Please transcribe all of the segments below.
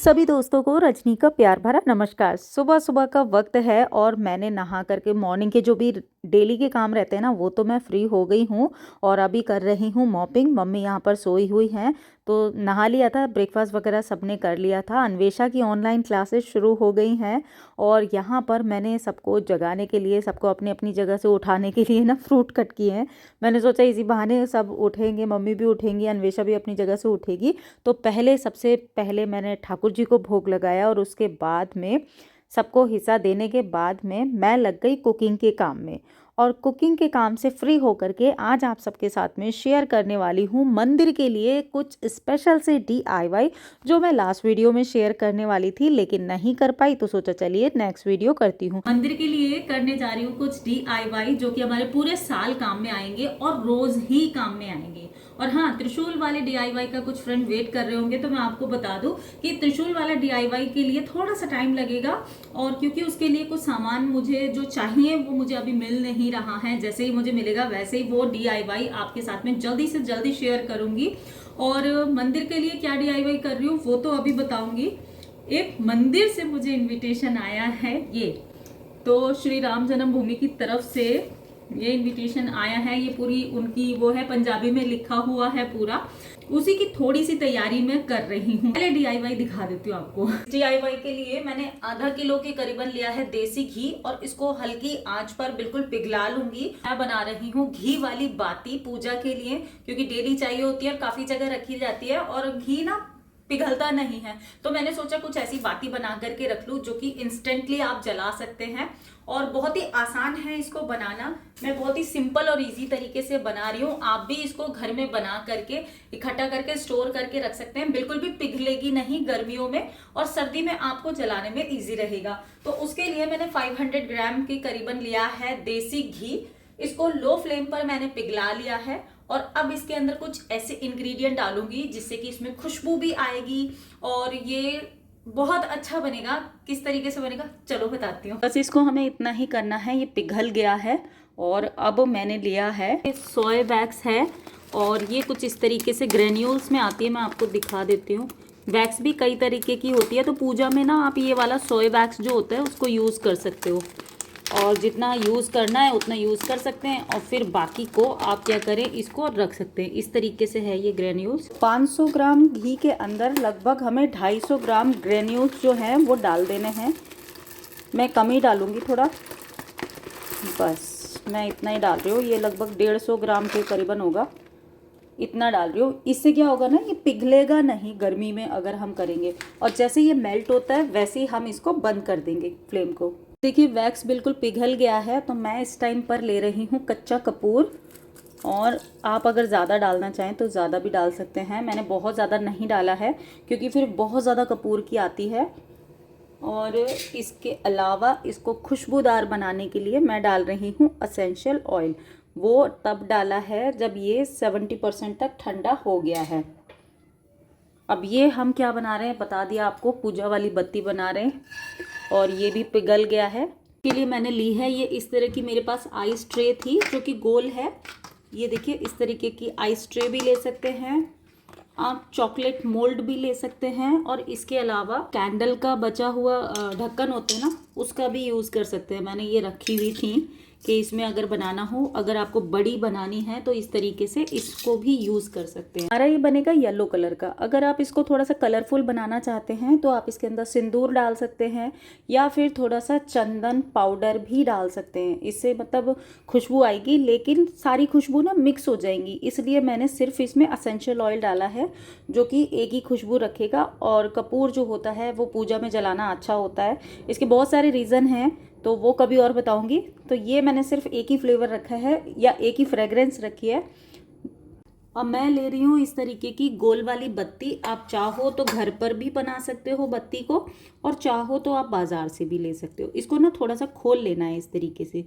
सभी दोस्तों को रजनी का प्यार भरा नमस्कार। सुबह सुबह का वक्त है और मैंने नहा करके मॉर्निंग के जो भी डेली के काम रहते हैं ना, वो तो मैं फ्री हो गई हूँ और अभी कर रही हूँ मॉपिंग। मम्मी यहाँ पर सोई हुई हैं, तो नहा लिया था, ब्रेकफास्ट वगैरह सबने कर लिया था। अन्वेषा की ऑनलाइन क्लासेस शुरू हो गई हैं और यहाँ पर मैंने सबको जगाने के लिए, सबको अपनी अपनी जगह से उठाने के लिए ना फ्रूट कट किए हैं। मैंने सोचा इसी बहाने सब उठेंगे, मम्मी भी उठेंगी, अन्वेषा भी अपनी जगह से उठेगी। तो सबसे पहले मैंने ठाकुर जी को भोग लगाया और उसके बाद में सबको हिस्सा देने के बाद में मैं लग गई कुकिंग के काम में। और कुकिंग के काम से फ्री होकर के आज आप सबके साथ में शेयर करने वाली हूँ मंदिर के लिए कुछ स्पेशल से DIY, जो मैं लास्ट वीडियो में शेयर करने वाली थी लेकिन नहीं कर पाई, तो सोचा चलिए नेक्स्ट वीडियो करती हूँ। मंदिर के लिए करने जा रही हूँ कुछ DIY जो कि हमारे पूरे साल काम में आएंगे और रोज ही काम में आएंगे। और हाँ, त्रिशूल वाले DIY का कुछ फ्रेंड वेट कर रहे होंगे, तो मैं आपको बता दूं कि त्रिशूल वाला DIY के लिए थोड़ा सा टाइम लगेगा, और क्योंकि उसके लिए कुछ सामान मुझे जो चाहिए वो मुझे अभी मिल नहीं रहा है। जैसे ही मुझे मिलेगा वैसे ही वो DIY आपके साथ में जल्दी से जल्दी शेयर करूंगी। और मंदिर के लिए क्या DIY कर रही हूँ वो तो अभी बताऊंगी। एक मंदिर से मुझे इनविटेशन आया है, ये तो श्री राम जन्मभूमि की तरफ से ये इनविटेशन आया है। ये पूरी उनकी वो है, पंजाबी में लिखा हुआ है पूरा, उसी की थोड़ी सी तैयारी मैं कर रही हूँ। पहले DIY दिखा देती हूँ आपको। DIY के लिए मैंने आधा किलो के करीबन लिया है देसी घी और इसको हल्की आंच पर बिल्कुल पिघला लूंगी। मैं बना रही हूँ घी वाली बाती पूजा के लिए, क्योंकि डेली चाहिए होती है और काफी जगह रखी जाती है और घी ना पिघलता नहीं है। तो मैंने सोचा कुछ ऐसी बाती बना करके रख लूं जो कि इंस्टेंटली आप जला सकते हैं और बहुत ही आसान है इसको बनाना। मैं बहुत ही सिंपल और इजी तरीके से बना रही हूँ। आप भी इसको घर में बना करके इकट्ठा करके स्टोर करके रख सकते हैं, बिल्कुल भी पिघलेगी नहीं गर्मियों में, और सर्दी में आपको जलाने में इजी रहेगा। तो उसके लिए मैंने 500 ग्राम के करीबन लिया है देसी घी। इसको लो फ्लेम पर मैंने पिघला लिया है और अब इसके अंदर कुछ ऐसे इंग्रेडिएंट डालूंगी जिससे कि इसमें खुशबू भी आएगी और ये बहुत अच्छा बनेगा। किस तरीके से बनेगा चलो बताती हूँ। बस इसको हमें इतना ही करना है। ये पिघल गया है और अब मैंने लिया है सोया वैक्स है और ये कुछ इस तरीके से ग्रेन्यूल्स में आती है, मैं आपको दिखा देती हूँ। वैक्स भी कई तरीके की होती है, तो पूजा में ना आप ये वाला सोया वैक्स जो होता है उसको यूज़ कर सकते हो और जितना यूज़ करना है उतना यूज़ कर सकते हैं और फिर बाकी को आप क्या करें, इसको रख सकते हैं। इस तरीके से है ये ग्रेन्यूल्स। 500 ग्राम घी के अंदर लगभग हमें 250 ग्राम ग्रेन्यूल्स जो हैं वो डाल देने हैं। मैं कम ही डालूंगी थोड़ा, बस मैं इतना ही डाल रही हूँ। ये लगभग 150 ग्राम के करीबन होगा, इतना डाल रही हूँ। इससे क्या होगा ना, ये पिघलेगा नहीं गर्मी में अगर हम करेंगे, और जैसे ये मेल्ट होता है वैसे ही हम इसको बंद कर देंगे फ्लेम को। देखिए वैक्स बिल्कुल पिघल गया है, तो मैं इस टाइम पर ले रही हूँ कच्चा कपूर, और आप अगर ज़्यादा डालना चाहें तो ज़्यादा भी डाल सकते हैं। मैंने बहुत ज़्यादा नहीं डाला है क्योंकि फिर बहुत ज़्यादा कपूर की आती है। और इसके अलावा इसको खुशबूदार बनाने के लिए मैं डाल रही हूँ असेंशियल ऑयल। वो तब डाला है जब ये 70% तक ठंडा हो गया है। अब ये हम क्या बना रहे हैं बता दिया आपको, पूजा वाली बत्ती बना रहे हैं और ये भी पिघल गया है। के लिए मैंने ली है ये इस तरह की, मेरे पास आइस ट्रे थी जो कि गोल है। ये देखिए इस तरीके की आइस ट्रे भी ले सकते हैं आप, चॉकलेट मोल्ड भी ले सकते हैं, और इसके अलावा कैंडल का बचा हुआ ढक्कन होते हैं ना, उसका भी यूज़ कर सकते हैं। मैंने ये रखी हुई थी कि इसमें अगर बनाना हो, अगर आपको बड़ी बनानी है तो इस तरीके से इसको भी यूज़ कर सकते हैं। हमारा ये बनेगा येलो कलर का। अगर आप इसको थोड़ा सा कलरफुल बनाना चाहते हैं तो आप इसके अंदर सिंदूर डाल सकते हैं या फिर थोड़ा सा चंदन पाउडर भी डाल सकते हैं। इससे मतलब खुशबू आएगी, लेकिन सारी खुशबू ना मिक्स हो जाएंगी, इसलिए मैंने सिर्फ इसमें असेंशियल ऑयल डाला है जो कि एक ही खुशबू रखेगा। और कपूर जो होता है वो पूजा में जलाना अच्छा होता है। इसके बहुत सारे रीज़न हैं, तो वो कभी और बताऊंगी। तो ये मैंने सिर्फ एक ही फ्लेवर रखा है या एक ही फ्रेग्रेंस रखी है। अब मैं ले रही हूँ इस तरीके की गोल वाली बत्ती। आप चाहो तो घर पर भी बना सकते हो बत्ती को, और चाहो तो आप बाजार से भी ले सकते हो। इसको ना थोड़ा सा खोल लेना है इस तरीके से।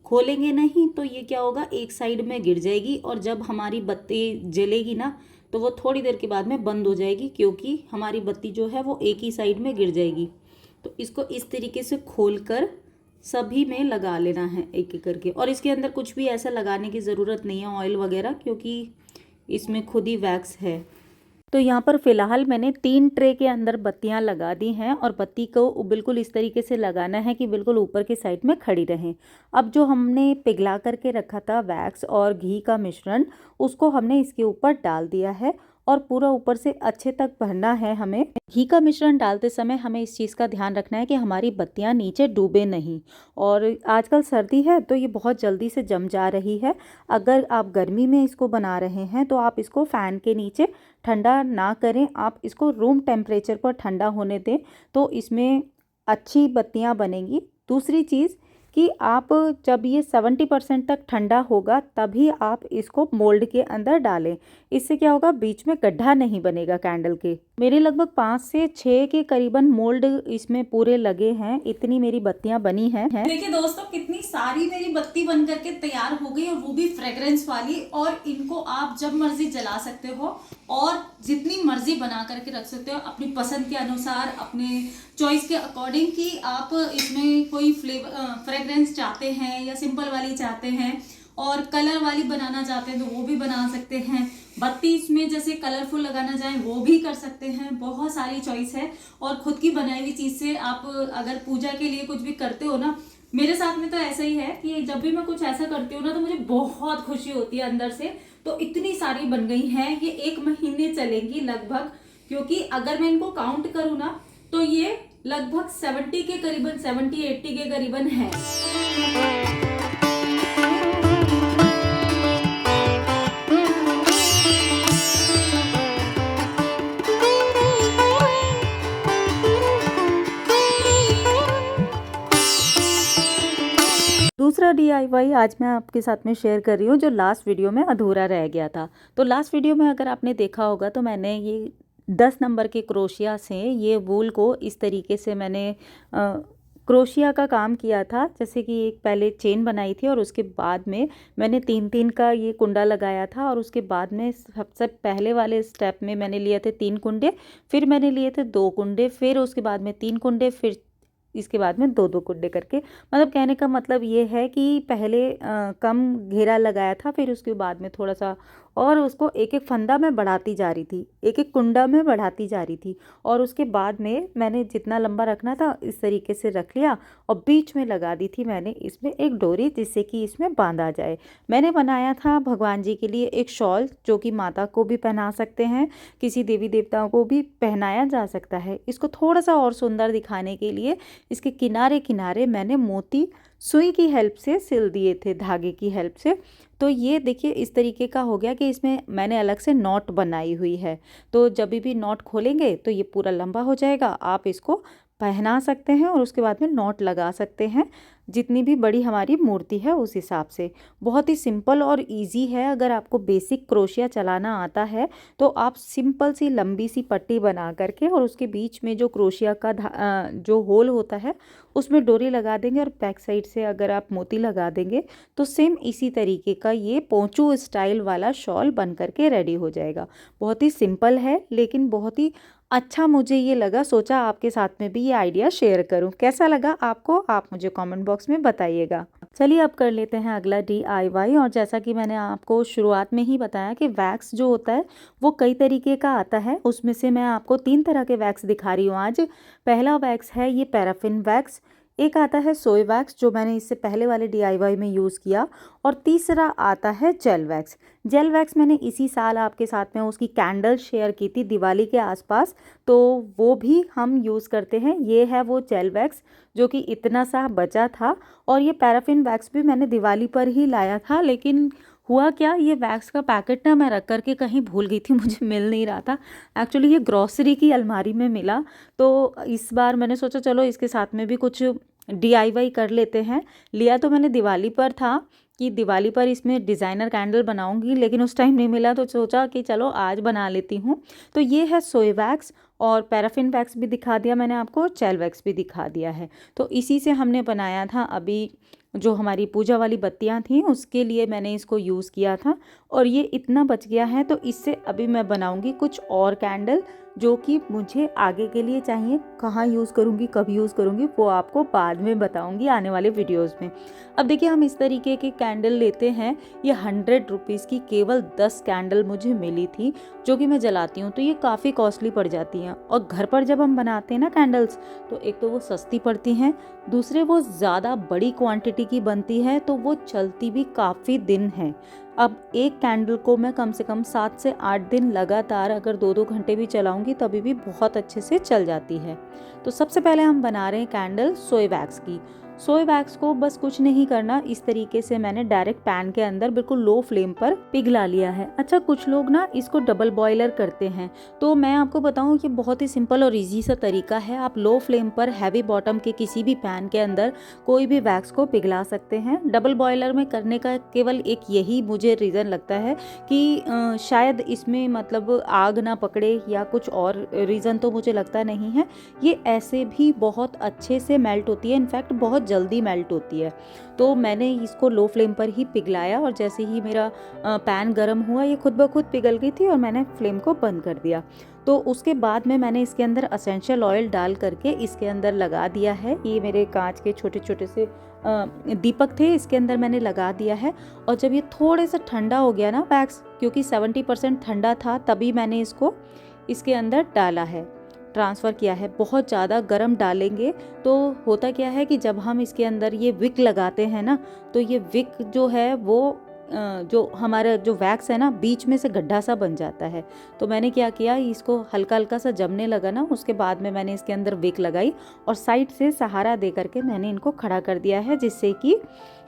खोलेंगे नहीं तो ये क्या होगा, एक साइड में गिर जाएगी, और जब हमारी बत्ती जलेगी ना तो वो थोड़ी देर के बाद में बंद हो जाएगी, क्योंकि हमारी बत्ती जो है वो एक ही साइड में गिर जाएगी। तो इसको इस तरीके से खोल कर सभी में लगा लेना है एक एक करके। और इसके अंदर कुछ भी ऐसा लगाने की ज़रूरत नहीं है ऑयल वगैरह, क्योंकि इसमें खुद ही वैक्स है। तो यहाँ पर फ़िलहाल मैंने 3 ट्रे के अंदर बत्तियाँ लगा दी हैं और बत्ती को बिल्कुल इस तरीके से लगाना है कि बिल्कुल ऊपर की साइड में खड़ी रहें। अब जो हमने पिघला करके रखा था वैक्स और घी का मिश्रण, उसको हमने इसके ऊपर डाल दिया है और पूरा ऊपर से अच्छे तक भरना है हमें। घी का मिश्रण डालते समय हमें इस चीज़ का ध्यान रखना है कि हमारी बत्तियाँ नीचे डूबे नहीं। और आजकल सर्दी है तो ये बहुत जल्दी से जम जा रही है। अगर आप गर्मी में इसको बना रहे हैं तो आप इसको फ़ैन के नीचे ठंडा ना करें, आप इसको रूम टेम्परेचर पर ठंडा होने दें, तो इसमें अच्छी बत्तियां बनेंगी। दूसरी चीज़ कि आप जब ये 70% तक ठंडा होगा तभी आप इसको मोल्ड के अंदर डालें। इससे क्या होगा, बीच में गड्ढा नहीं बनेगा कैंडल के। मेरे लगभग 5 से 6 के करीबन मोल्ड इसमें पूरे लगे हैं, इतनी मेरी बत्तियां बनी हैं। देखिए दोस्तों, कितनी सारी मेरी बत्ती बन करके तैयार हो गई और वो भी फ्रेग्रेंस वाली। और इनको आप जब मर्जी जला सकते हो और जितनी मर्जी बना करके रख सकते हो अपनी पसंद के अनुसार, अपने चॉइस के अकॉर्डिंग कि आप इसमें कोई फ्रेग्रेंस चाहते हैं या सिंपल वाली चाहते हैं और कलर वाली बनाना चाहते हैं तो वो भी बना सकते हैं। बत्ती इसमें जैसे कलरफुल लगाना चाहें वो भी कर सकते हैं। बहुत सारी चॉइस है और खुद की बनाई हुई चीज से आप अगर पूजा के लिए कुछ भी करते हो ना, मेरे साथ में तो ऐसा ही है कि जब भी मैं कुछ ऐसा करती हूँ ना तो मुझे बहुत खुशी होती है अंदर से। तो इतनी सारी बन गई हैं, ये 1 महीने चलेंगी लगभग, क्योंकि अगर मैं इनको काउंट करूँ ना तो ये लगभग 70 के करीबन, 70-80 के करीबन है। दूसरा DIY आज मैं आपके साथ में शेयर कर रही हूँ जो लास्ट वीडियो में अधूरा रह गया था। तो लास्ट वीडियो में अगर आपने देखा होगा तो मैंने ये 10 नंबर के क्रोशिया से ये वूल को इस तरीके से मैंने क्रोशिया का काम किया था। जैसे कि एक पहले चेन बनाई थी और उसके बाद में मैंने 3-3 का ये कुंडा लगाया था और उसके बाद में सबसे पहले वाले स्टेप में मैंने लिए थे 3 कुंडे, फिर मैंने लिए थे 2 कुंडे, फिर उसके बाद में 3 कुंडे, फिर इसके बाद में 2-2 कुंडे करके। मतलब कहने का मतलब ये है कि पहले कम घेरा लगाया था, फिर उसके बाद में थोड़ा सा और उसको एक एक फंदा में बढ़ाती जा रही थी, एक एक कुंडा में बढ़ाती जा रही थी। और उसके बाद में मैंने जितना लंबा रखना था इस तरीके से रख लिया और बीच में लगा दी थी मैंने इसमें एक डोरी, जिससे कि इसमें बांधा जाए। मैंने बनाया था भगवान जी के लिए एक शॉल, जो कि माता को भी पहना सकते हैं, किसी देवी देवताओं को भी पहनाया जा सकता है। इसको थोड़ा सा और सुंदर दिखाने के लिए इसके किनारे किनारे मैंने मोती सुई की हेल्प से सिल दिए थे, धागे की हेल्प से। तो ये देखिए इस तरीके का हो गया कि इसमें मैंने अलग से नॉट बनाई हुई है। तो जब भी नॉट खोलेंगे तो ये पूरा लंबा हो जाएगा, आप इसको पहना सकते हैं और उसके बाद में नॉट लगा सकते हैं, जितनी भी बड़ी हमारी मूर्ति है उस हिसाब से। बहुत ही सिंपल और इजी है। अगर आपको बेसिक क्रोशिया चलाना आता है तो आप सिंपल सी लंबी सी पट्टी बना करके और उसके बीच में जो क्रोशिया का जो होल होता है उसमें डोरी लगा देंगे और बैक साइड से अगर आप मोती लगा देंगे तो सेम इसी तरीके का ये पोंचू स्टाइल वाला शॉल बन करके रेडी हो जाएगा। बहुत ही सिंपल है लेकिन बहुत ही अच्छा मुझे ये लगा, सोचा आपके साथ में भी ये आइडिया शेयर करूं। कैसा लगा आपको, आप मुझे कमेंट बॉक्स में बताइएगा। चलिए अब कर लेते हैं अगला DIY। और जैसा कि मैंने आपको शुरुआत में ही बताया कि वैक्स जो होता है वो कई तरीके का आता है, उसमें से मैं आपको 3 तरह के वैक्स दिखा रही हूँ आज। पहला वैक्स है ये पैराफिन वैक्स, एक आता है सोय वैक्स जो मैंने इससे पहले वाले DIY में यूज़ किया, और तीसरा आता है जेल वैक्स। जेल वैक्स मैंने इसी साल आपके साथ में उसकी कैंडल शेयर की थी दिवाली के आसपास, तो वो भी हम यूज़ करते हैं। ये है वो जेल वैक्स जो कि इतना सा बचा था, और ये पैराफिन वैक्स भी मैंने दिवाली पर ही लाया था। लेकिन हुआ क्या, ये वैक्स का पैकेट ना मैं रख करके कहीं भूल गई थी, मुझे मिल नहीं रहा था। एक्चुअली ये ग्रॉसरी की अलमारी में मिला, तो इस बार मैंने सोचा चलो इसके साथ में भी कुछ DIY कर लेते हैं। लिया तो मैंने दिवाली पर था कि दिवाली पर इसमें डिज़ाइनर कैंडल बनाऊंगी, लेकिन उस टाइम नहीं मिला तो सोचा कि चलो आज बना लेती हूँ। तो ये है सोय वैक्स, और पैराफिन वैक्स भी दिखा दिया मैंने आपको, जेल वैक्स भी दिखा दिया है। तो इसी से हमने बनाया था। अभी जो हमारी पूजा वाली बत्तियां थी उसके लिए मैंने इसको यूज़ किया था, और ये इतना बच गया है, तो इससे अभी मैं बनाऊंगी कुछ और कैंडल जो कि मुझे आगे के लिए चाहिए। कहाँ यूज़ करूँगी, कब यूज़ करूँगी, वो आपको बाद में बताऊँगी आने वाले वीडियोज़ में। अब देखिए, हम इस तरीके के कैंडल लेते हैं। ये 100 रुपीज़ की केवल 10 कैंडल मुझे मिली थी, जो कि मैं जलाती हूँ, तो ये काफ़ी कॉस्टली पड़ जाती हैं। और घर पर जब हम बनाते हैं ना कैंडल्स, तो एक तो वो सस्ती पड़ती हैं, दूसरे वो ज़्यादा बड़ी क्वांटिटी की बनती है, तो वो चलती भी काफ़ी दिन है। अब एक कैंडल को मैं कम से कम 7 से 8 दिन लगातार अगर 2-2 घंटे भी चलाऊंगी तभी भी बहुत अच्छे से चल जाती है। तो सबसे पहले हम बना रहे हैं कैंडल सोय वैक्स की। सोय वैक्स को बस कुछ नहीं करना, इस तरीके से मैंने डायरेक्ट पैन के अंदर बिल्कुल लो फ्लेम पर पिघला लिया है। अच्छा, कुछ लोग ना इसको डबल बॉयलर करते हैं, तो मैं आपको बताऊं कि बहुत ही सिंपल और इजी सा तरीका है। आप लो फ्लेम पर हैवी बॉटम के किसी भी पैन के अंदर कोई भी वैक्स को पिघला सकते हैं। डबल बॉयलर में करने का केवल एक यही मुझे रीज़न लगता है कि शायद इसमें मतलब आग ना पकड़े या कुछ और रीज़न तो मुझे लगता नहीं है। ये ऐसे भी बहुत अच्छे से मेल्ट होती है, इनफैक्ट बहुत जल्दी मेल्ट होती है। तो मैंने इसको लो फ्लेम पर ही पिघलाया और जैसे ही मेरा पैन गर्म हुआ, ये खुद ब खुद पिघल गई थी और मैंने फ्लेम को बंद कर दिया। तो उसके बाद में मैंने इसके अंदर एसेंशियल ऑयल डाल करके इसके अंदर लगा दिया है। ये मेरे कांच के छोटे छोटे से दीपक थे, इसके अंदर मैंने लगा दिया है। और जब ये थोड़े से ठंडा हो गया ना वैक्स, क्योंकि 70% ठंडा था, तभी मैंने इसको इसके अंदर डाला है, ट्रांसफ़र किया है। बहुत ज़्यादा गर्म डालेंगे तो होता क्या है कि जब हम इसके अंदर ये विक लगाते हैं ना, तो ये विक जो है वो जो हमारा जो वैक्स है ना, बीच में से गड्ढा सा बन जाता है। तो मैंने क्या किया, इसको हल्का हल्का सा जमने लगा ना, उसके बाद में मैंने इसके अंदर विक लगाई और साइड से सहारा दे करके मैंने इनको खड़ा कर दिया है, जिससे कि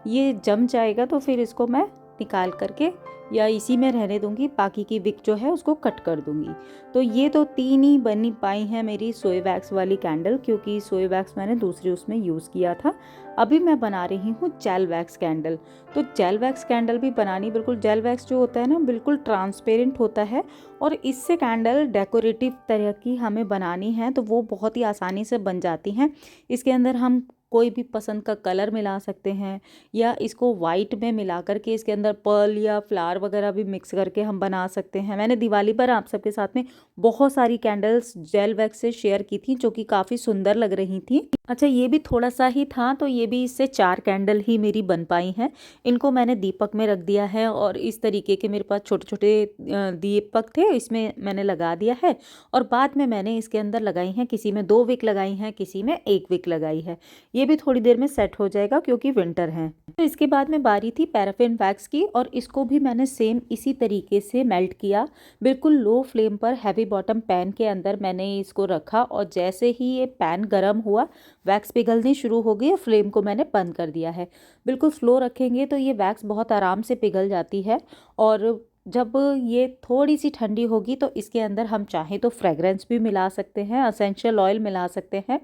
ये जम जाएगा। तो फिर इसको मैं निकाल करके या इसी में रहने दूंगी, बाकी की विक जो है उसको कट कर दूंगी। तो ये तो 3 ही बनी पाई हैं मेरी सोय वैक्स वाली कैंडल, क्योंकि सोय वैक्स मैंने दूसरी उसमें यूज़ किया था। अभी मैं बना रही हूँ जेल वैक्स कैंडल। तो जेल वैक्स कैंडल भी बनानी, बिल्कुल जेल वैक्स जो होता है ना, बिल्कुल ट्रांसपेरेंट होता है और इससे कैंडल डेकोरेटिव तरह की हमें बनानी है तो वो बहुत ही आसानी से बन जाती हैं। इसके अंदर हम कोई भी पसंद का कलर मिला सकते हैं या इसको वाइट में मिला करके इसके अंदर पर्ल या फ्लावर वगैरह भी मिक्स करके हम बना सकते हैं। मैंने दिवाली पर आप सबके साथ में बहुत सारी कैंडल्स जेल वैक्स से शेयर की थी, जो कि काफ़ी सुंदर लग रही थी। अच्छा, ये भी थोड़ा सा ही था, तो ये भी इससे 4 कैंडल ही मेरी बन पाई हैं। इनको मैंने दीपक में रख दिया है और इस तरीके के मेरे पास छोटे छोटे दीपक थे, इसमें मैंने लगा दिया है। और बाद में मैंने इसके अंदर लगाई हैं, किसी में 2 विक लगाई हैं, किसी में 1 विक लगाई है। ये भी थोड़ी देर में सेट हो जाएगा क्योंकि विंटर है। तो इसके बाद में बारी थी पैराफिन वैक्स की और इसको भी मैंने सेम इसी तरीके से मेल्ट किया। बिल्कुल लो फ्लेम पर हैवी बॉटम पैन के अंदर मैंने इसको रखा और जैसे ही ये पैन गर्म हुआ, वैक्स पिघलनी शुरू हो गई, फ्लेम को मैंने बंद कर दिया है। बिल्कुल स्लो रखेंगे तो ये वैक्स बहुत आराम से पिघल जाती है। और जब ये थोड़ी सी ठंडी होगी तो इसके अंदर हम चाहें तो फ्रेगरेंस भी मिला सकते हैं, एसेंशियल ऑयल मिला सकते हैं।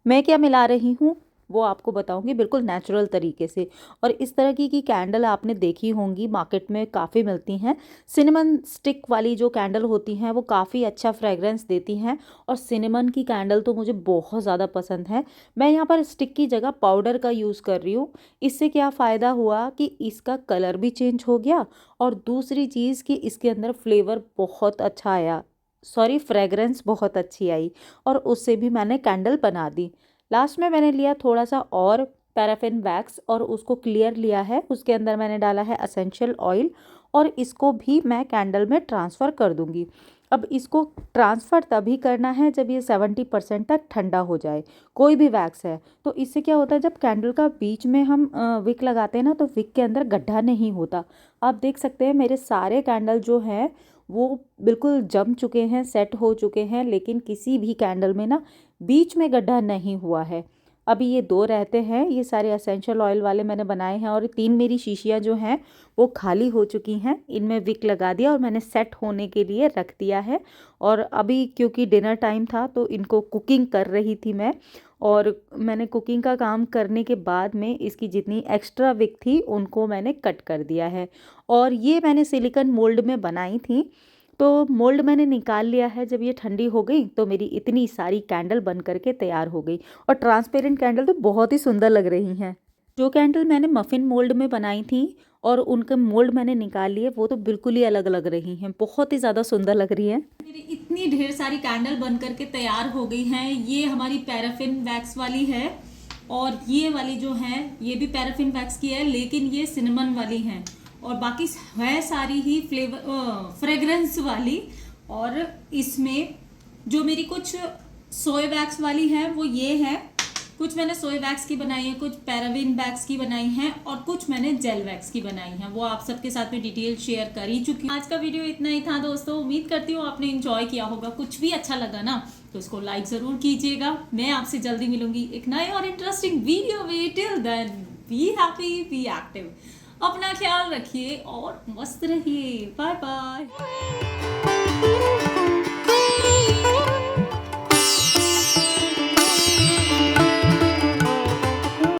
मैं क्या मिला रही हूँ वो आपको बताऊंगी बिल्कुल नेचुरल तरीके से। और इस तरह की कैंडल आपने देखी होंगी, मार्केट में काफ़ी मिलती हैं। सिनेमन स्टिक वाली जो कैंडल होती हैं वो काफ़ी अच्छा फ्रेगरेंस देती हैं और सिनेमन की कैंडल तो मुझे बहुत ज़्यादा पसंद है। मैं यहाँ पर स्टिक की जगह पाउडर का यूज़ कर रही हूँ। इससे क्या फ़ायदा हुआ कि इसका कलर भी चेंज हो गया और दूसरी चीज़ कि इसके अंदर फ्लेवर बहुत अच्छा आया, फ्रेगरेंस बहुत अच्छी आई और उससे भी मैंने कैंडल बना दी। लास्ट में मैंने लिया थोड़ा सा और पैराफिन वैक्स और उसको क्लियर लिया है, उसके अंदर मैंने डाला है एसेंशियल ऑयल और इसको भी मैं कैंडल में ट्रांसफ़र कर दूंगी। अब इसको ट्रांसफ़र तभी करना है जब ये 70% तक ठंडा हो जाए, कोई भी वैक्स है। तो इससे क्या होता है, जब कैंडल का बीच में हम विक लगाते हैं ना, तो विक के अंदर गड्ढा नहीं होता। आप देख सकते हैं मेरे सारे कैंडल जो हैं वो बिल्कुल जम चुके हैं, सेट हो चुके हैं, लेकिन किसी भी कैंडल में ना बीच में गड्ढा नहीं हुआ है। अभी ये 2 रहते हैं, ये सारे एसेंशियल ऑयल वाले मैंने बनाए हैं और 3 मेरी शीशियाँ जो हैं वो खाली हो चुकी हैं। इनमें विक लगा दिया और मैंने सेट होने के लिए रख दिया है। और अभी क्योंकि डिनर टाइम था तो इनको कुकिंग कर रही थी मैं, और मैंने कुकिंग का काम करने के बाद में इसकी जितनी एक्स्ट्रा विक थी उनको मैंने कट कर दिया है। और ये मैंने सिलिकॉन मोल्ड में बनाई थी, तो मोल्ड मैंने निकाल लिया है। जब ये ठंडी हो गई तो मेरी इतनी सारी कैंडल बन करके तैयार हो गई और ट्रांसपेरेंट कैंडल तो बहुत ही सुंदर लग रही हैं। जो कैंडल मैंने मफ़िन मोल्ड में बनाई थी और उनका मोल्ड मैंने निकाल लिए, वो तो बिल्कुल ही अलग लग रही हैं, बहुत ही ज़्यादा सुंदर लग रही है। मेरी इतनी ढेर सारी कैंडल बन करके तैयार हो गई हैं। ये हमारी पैराफिन वैक्स वाली है और ये वाली जो है ये भी पैराफिन वैक्स की है, लेकिन ये सिनेमन वाली हैं और बाकी है सारी ही फ्रेग्रेंस वाली। और इसमें जो मेरी कुछ सोय वैक्स वाली है वो ये है, कुछ मैंने सोय वैक्स की बनाई है, कुछ पैराफिन वैक्स की बनाई हैं और कुछ मैंने जेल वैक्स की बनाई हैं। वो आप सबके साथ में डिटेल शेयर कर ही चुकी हूँ। आज का वीडियो इतना ही था दोस्तों, उम्मीद करती हूँ आपने एंजॉय किया होगा। कुछ भी अच्छा लगा ना तो इसको लाइक ज़रूर कीजिएगा। मैं आपसे जल्दी मिलूंगी एक नए और इंटरेस्टिंग वीडियो में। Till then be happy, be active, अपना ख्याल रखिए और मस्त रहिए। Bye bye.